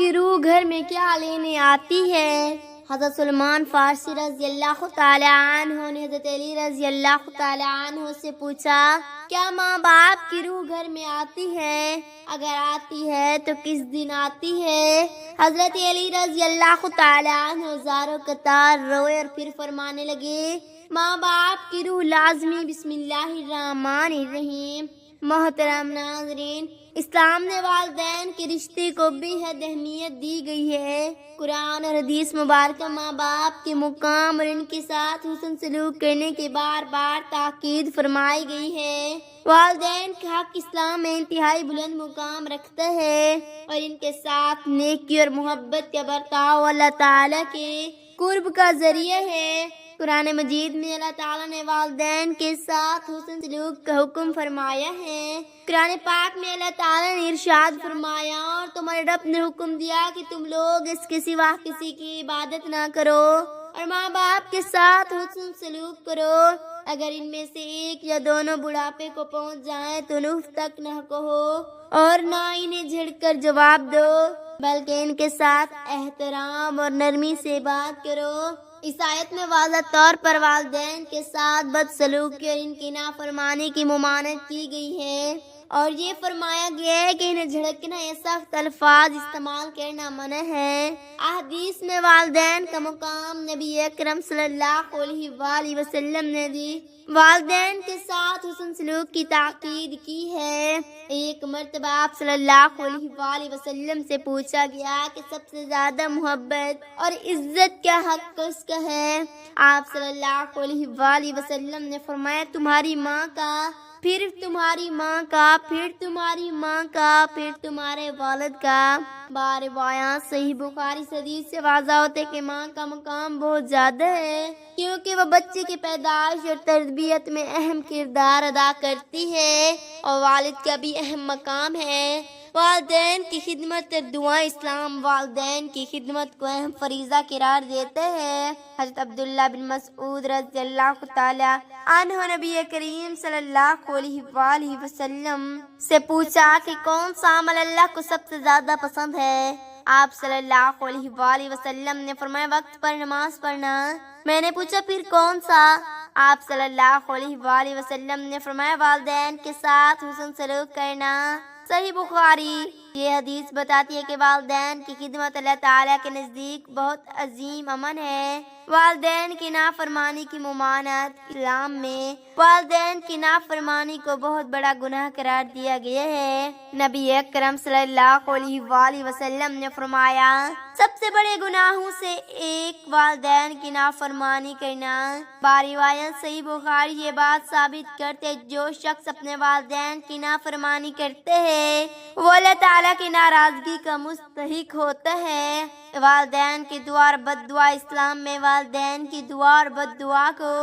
کی روح گھر میں کیا لینے آتی ہے؟ حضرت سلمان فارسی رضی اللہ تعالی عنہ نے حضرت علی رضی اللہ تعالی عنہ سے پوچھا، کیا ماں باپ کی روح گھر میں آتی ہے؟ اگر آتی ہے تو کس دن آتی ہے؟ حضرت علی رضی اللہ تعالی عنہ زاروں قطار روئے اور پھر فرمانے لگے، ماں باپ کی روح لازمی بسم اللہ الرحمن الرحیم۔ محترم ناظرین، اسلام نے والدین کے رشتے کو بے حد اہمیت دی گئی ہے۔ قرآن اور حدیث مبارکہ ماں باپ کے مقام اور ان کے ساتھ حسن سلوک کرنے کے بار بار تاکید فرمائی گئی ہے۔ والدین کا حق اسلام میں انتہائی بلند مقام رکھتا ہے اور ان کے ساتھ نیکی اور محبت کا برتاؤ اللہ تعالیٰ کے قرب کا ذریعہ ہے۔ قرآن مجید میں اللہ تعالیٰ نے والدین کے ساتھ حسن سلوک کا حکم فرمایا ہے۔ قرآن پاک میں اللہ تعالیٰ نے ارشاد فرمایا، اور تمہارے رب نے حکم دیا کہ تم لوگ اس کے سوا کسی کی عبادت نہ کرو اور ماں باپ کے ساتھ حسن سلوک کرو۔ اگر ان میں سے ایک یا دونوں بڑھاپے کو پہنچ جائیں تو نف تک نہ کہو اور نہ انہیں جھڑک کر جواب دو، بلکہ ان کے ساتھ احترام اور نرمی سے بات کرو۔ اس آیت میں واضح طور پر والدین کے ساتھ بدسلوکی اور ان کی نافرمانی کی ممانعت کی گئی ہے، اور یہ فرمایا گیا ہے کہ انہیں جھڑکنا یا سخت الفاظ استعمال کرنا منع ہے۔ احادیث میں والدین کا مقام نبی اکرم صلی اللہ علیہ وآلہ وسلم نے بھی والدین کے ساتھ حسن سلوک کی تاکید کی ہے۔ ایک مرتبہ آپ صلی اللہ علیہ وآلہ وسلم سے پوچھا گیا کہ سب سے زیادہ محبت اور عزت کا حق کس کا ہے؟ آپ صلی اللہ علیہ وآلہ وسلم نے فرمایا، تمہاری ماں کا، پھر تمہاری ماں کا، پھر تمہاری ماں کا، پھر تمہارے والد کا۔ بار روایات صحیح بخاری حدیث سے واضح ہوتے کہ ماں کا مقام بہت زیادہ ہے، کیونکہ وہ بچے کی پیدائش اور تربیت میں اہم کردار ادا کرتی ہے، اور والد کا بھی اہم مقام ہے۔ والدین کی خدمت اور دعائیں اسلام والدین کی خدمت کو اہم فریضہ قرار دیتے ہیں۔ حضرت عبداللہ بن مسعود رضی اللہ تعالی عنہ نبی کریم صلی اللہ علیہ وآلہ وسلم سے پوچھا کہ کون سا عمل اللہ کو سب سے زیادہ پسند ہے؟ آپ صلی اللہ علیہ وآلہ وسلم نے فرمایا، وقت پر نماز پڑھنا۔ میں نے پوچھا، پھر کون سا؟ آپ صلی اللہ علیہ وآلہ وسلم نے فرمایا، والدین کے ساتھ حسن سلوک کرنا۔ صحیح بخاری۔ یہ حدیث بتاتی ہے کہ والدین کی خدمت اللہ تعالیٰ کے نزدیک بہت عظیم عمل ہے۔ والدین کی نافرمانی کی ممانعت اسلام میں والدین کی نافرمانی کو بہت بڑا گناہ قرار دیا گیا ہے۔ نبی اکرم صلی اللہ علیہ وآلہ وسلم نے فرمایا، سب سے بڑے گناہوں سے ایک والدین کی نافرمانی کرنا۔ باروایت صحیح بخاری یہ بات ثابت کرتے، جو شخص اپنے والدین کی نافرمانی کرتے ہیں وہ اللہ تعالیٰ کی ناراضگی کا مستحق ہوتا ہے۔ والدین کی دعا اور بد دعا۔ اسلام میں والدین کی دعا اور بد دعا کو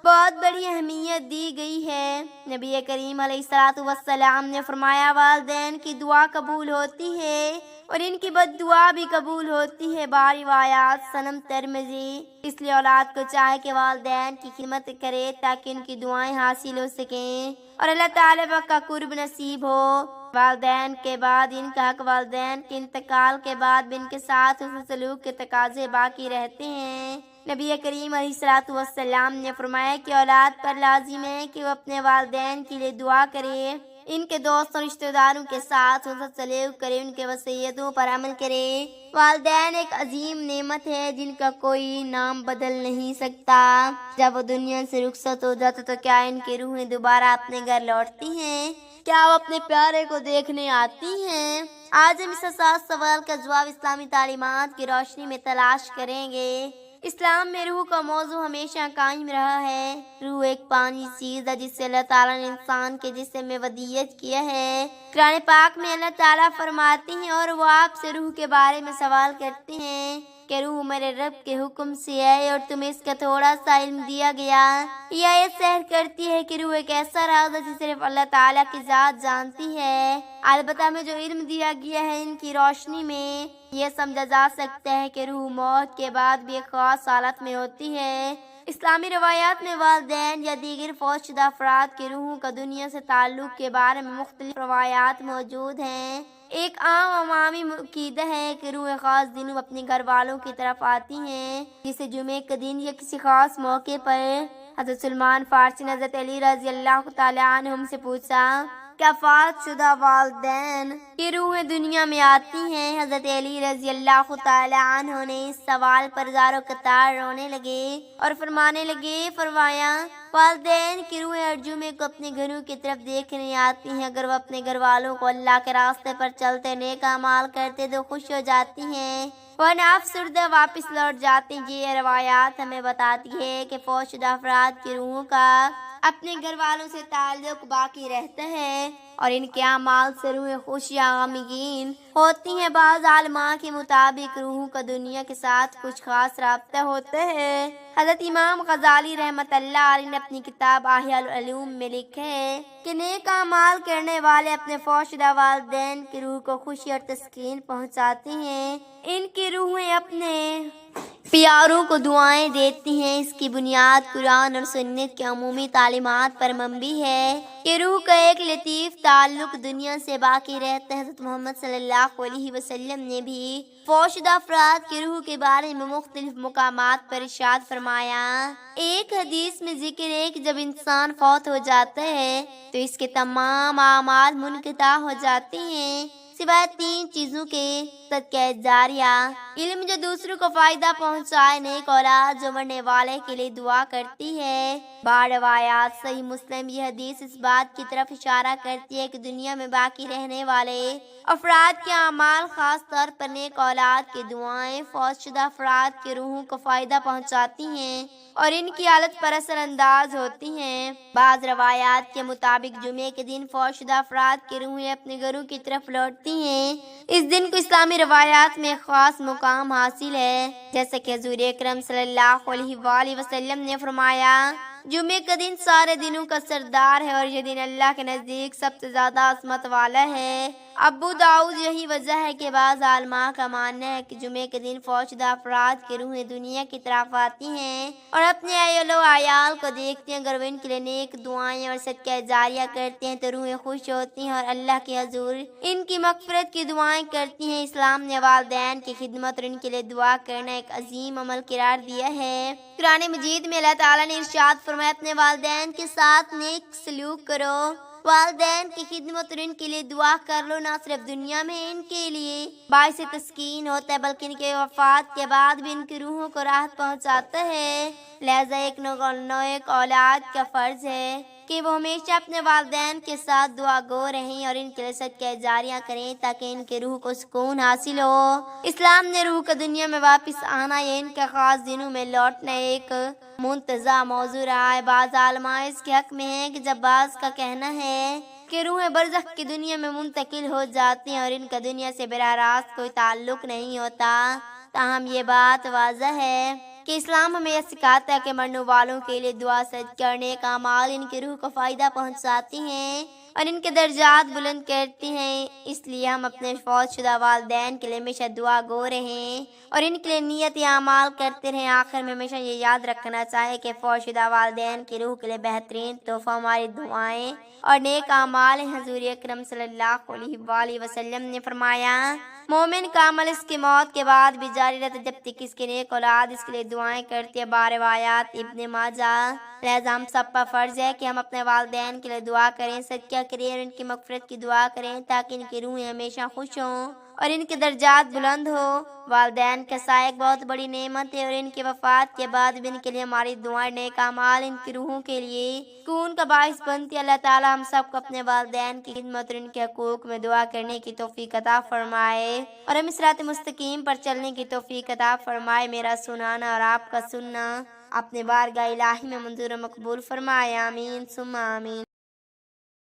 بہت بڑی اہمیت دی گئی ہے۔ نبی کریم علیہ الصلوۃ والسلام نے فرمایا، والدین کی دعا قبول ہوتی ہے اور ان کی بد دعا بھی قبول ہوتی ہے۔ باروایات سنن ترمذی۔ اس لیے اولاد کو چاہے کہ والدین کی خدمت کرے تاکہ ان کی دعائیں حاصل ہو سکیں اور اللہ تعالیٰ کا قرب نصیب ہو۔ والدین کے بعد ان کا حق۔ والدین کے انتقال کے بعد بھی ان کے ساتھ حسن سلوک کے تقاضے باقی رہتے ہیں۔ نبی کریم علیہ الصلوۃ والسلام نے فرمایا کہ اولاد پر لازم ہے کہ وہ اپنے والدین کے لیے دعا کرے، ان کے دوست اور رشتہ داروں کے ساتھ حسن سلوک کرے، ان کے وصیتوں پر عمل کرے۔ والدین ایک عظیم نعمت ہے جن کا کوئی نام بدل نہیں سکتا۔ جب وہ دنیا سے رخصت ہو جاتے تو کیا ان کی روحیں دوبارہ اپنے گھر لوٹتی ہیں؟ کیا وہ اپنے پیارے کو دیکھنے آتی ہیں؟ آج ہم اس حساس سوال کا جواب اسلامی تعلیمات کی روشنی میں تلاش کریں گے۔ اسلام میں روح کا موضوع ہمیشہ قائم رہا ہے۔ روح ایک پانی چیز ہے جس سے اللہ تعالیٰ نے انسان کے جسم میں ودیعت کیا ہے۔ قرآن پاک میں اللہ تعالیٰ فرماتے ہیں، اور وہ آپ سے روح کے بارے میں سوال کرتے ہیں کہ روح میرے رب کے حکم سے ہے اور تمہیں اس کا تھوڑا سا علم دیا گیا۔ یہ سحر کرتی ہے کہ روح ایک ایسا راز ہے جسے صرف اللہ تعالیٰ کی ذات جانتی ہے۔ البتہ ہمیں جو علم دیا گیا ہے ان کی روشنی میں یہ سمجھا جا سکتا ہے کہ روح موت کے بعد بھی ایک خاص حالت میں ہوتی ہے۔ اسلامی روایات میں والدین یا دیگر فوت شدہ افراد کی روحوں کا دنیا سے تعلق کے بارے میں مختلف روایات موجود ہیں۔ ایک عام عوامی عقیدہ ہے کہ روح خاص دنوں اپنے گھر والوں کی طرف آتی ہیں، جسے جمعے کے دن یا کسی خاص موقع پر حضرت سلمان فارسی نے حضرت علی رضی اللہ تعالیٰ عنہم سے پوچھا، کیا فوت شدہ والدین کی روحیں دنیا میں آتی ہیں؟ حضرت علی رضی اللہ تعالیٰ عنہ نے اس سوال پر زار و قطار رونے لگے اور فرمانے لگے، فرمایا والدین کی روحیں ہر جمعے کو اپنے گھروں کی طرف دیکھنے آتی ہیں، اگر وہ اپنے گھر والوں کو اللہ کے راستے پر چلتے نیک اعمال کرتے تو خوش ہو جاتی ہیں، ورنہ افسردہ واپس لوٹ جاتی ہیں۔ یہ روایات ہمیں بتاتی ہے کہ فوت شدہ افراد کی روحوں کا اپنے گھر والوں سے تعلق باقی رہتا ہے اور ان کے اعمال سے روحیں خوش یا غمگین ہوتی ہیں۔ بعض علماء کے مطابق روحوں کا دنیا کے ساتھ کچھ خاص رابطہ ہوتا ہے۔ حضرت امام غزالی رحمۃ اللہ علیہ نے اپنی کتاب احیاء العلوم میں لکھا ہے کہ نیک اعمال کرنے والے اپنے فوت شدہ والدین کی روح کو خوشی اور تسکین پہنچاتے ہیں، ان کی روحیں اپنے پیاروں کو دعائیں دیتی ہیں۔ اس کی بنیاد قرآن اور سنت کی عمومی تعلیمات پر مبنی ہے کہ روح کا ایک لطیف تعلق دنیا سے باقی رہتا ہے۔ حضرت محمد صلی اللہ علیہ وسلم نے بھی فوت شدہ افراد کی روح کے بارے میں مختلف مقامات پر ارشاد فرمایا۔ ایک حدیث میں ذکر ہے کہ جب انسان فوت ہو جاتا ہے تو اس کے تمام اعمال منقطع ہو جاتے ہیں سوائے 3 چیزوں کے: صدقہ جاریہ، علم جو دوسروں کو فائدہ پہنچائے، نیک اولاد جو مرنے والے کے لیے دعا کرتی ہے۔ بعض روایات صحیح مسلم یہ حدیث اس بات کی طرف اشارہ کرتی ہے کہ دنیا میں باقی رہنے والے افراد کے اعمال، خاص طور پر نیک اولاد کی دعائیں، فوت شدہ افراد کی روحوں کو فائدہ پہنچاتی ہیں اور ان کی حالت پر اثر انداز ہوتی ہیں۔ بعض روایات کے مطابق جمعے کے دن فوت شدہ افراد کی روحیں اپنے گھروں کی طرف لوٹتی ہیں۔ اس دن کو اسلامی روایات میں ایک خاص مقام حاصل ہے، جیسے کہ حضور اکرم صلی اللہ علیہ وآلہ وسلم نے فرمایا، جمعے کا دن سارے دنوں کا سردار ہے اور یہ دن اللہ کے نزدیک سب سے زیادہ عظمت والا ہے۔ ابو داؤد یہی وجہ ہے کہ بعض علماء کا ماننا ہے کہ جمعے کے دن فوت شدہ افراد کی روحیں دنیا کی طرف آتی ہیں اور اپنے اہل و عیال کو دیکھتی ہیں، اگر وہ ان کے لیے نیک دعائیں اور صدقہ جاریہ کرتے ہیں تو روحیں خوش ہوتی ہیں اور اللہ کے حضور ان کی مغفرت کی دعائیں کرتی ہیں۔ اسلام نے والدین کی خدمت اور ان کے لیے دعا کرنا ایک عظیم عمل قرار دیا ہے۔ قرآن مجید میں اللہ تعالیٰ نے ارشاد فرمایا، اپنے والدین کے ساتھ نیک سلوک کرو، والدین کی خدمت اور ان کے لیے دعا کر لو، نہ صرف دنیا میں ان کے لیے باعث تسکین ہوتا ہے بلکہ ان کے وفات کے بعد بھی ان کی روحوں کو راحت پہنچاتا ہے۔ لہذا ایک نیک اولاد کا فرض ہے کہ وہ ہمیشہ اپنے والدین کے ساتھ دعا گو رہیں اور ان کے لیے صدقہ جاریہ کریں تاکہ ان کی روح کو سکون حاصل ہو۔ اسلام نے روح کا دنیا میں واپس آنا یا ان کے خاص دنوں میں لوٹنا ایک منتزہ موضوع رہا ہے۔ بعض علماء اس کے حق میں ہیں کہ جب بعض کا کہنا ہے کہ روحیں برزخ کی دنیا میں منتقل ہو جاتی ہیں اور ان کا دنیا سے براہ راست کوئی تعلق نہیں ہوتا، تاہم یہ بات واضح ہے کہ اسلام ہمیں یہ سکھاتا ہے کہ مرنے والوں کے لیے دعا صدقہ اور نیک اعمال ان کی روح کو فائدہ پہنچاتی ہیں اور ان کے درجات بلند کرتی ہیں۔ اس لیے ہم اپنے فوت شدہ والدین کے لیے ہمیشہ دعا گو رہیں اور ان کے لیے نیت اعمال کرتے رہیں۔ آخر میں ہمیشہ یہ یاد رکھنا چاہیے کہ فوت شدہ والدین کی روح کے لیے بہترین تحفہ ہماری دعائیں اور نیک اعمال ہیں۔ حضور اکرم صلی اللہ علیہ وآلہ وسلم نے فرمایا، مومن کا عمل اس کی موت کے بعد بھی جاری رہتا جب تک اس کی نیک اولاد اس کے لیے دعائیں کرتی ہے۔ روایات ابن ماجہ۔ لہذا ہم سب پر فرض ہے کہ ہم اپنے والدین کے لیے دعا کریں، صدقہ کریں اور ان کی مغفرت کی دعا کریں تاکہ ان کی روحیں ہمیشہ خوش ہوں اور ان کے درجات بلند ہو۔ والدین کا سایہ ایک بہت بڑی نعمت ہے اور ان کی وفات کے بعد بھی ان کے لیے ہماری دعائیں، نیک اعمال ان کی روحوں کے لیے سکون کا باعث بنتی ہے۔ اللہ تعالیٰ ہم سب کو اپنے والدین کی خدمت اور ان کے حقوق میں دعا کرنے کی توفیق عطا فرمائے اور ہمیں صراط مستقیم پر چلنے کی توفیق عطا فرمائے۔ میرا سنانا اور آپ کا سننا اپنے بارگاہ الہی میں منظور و مقبول فرمائے، آمین ثم آمین۔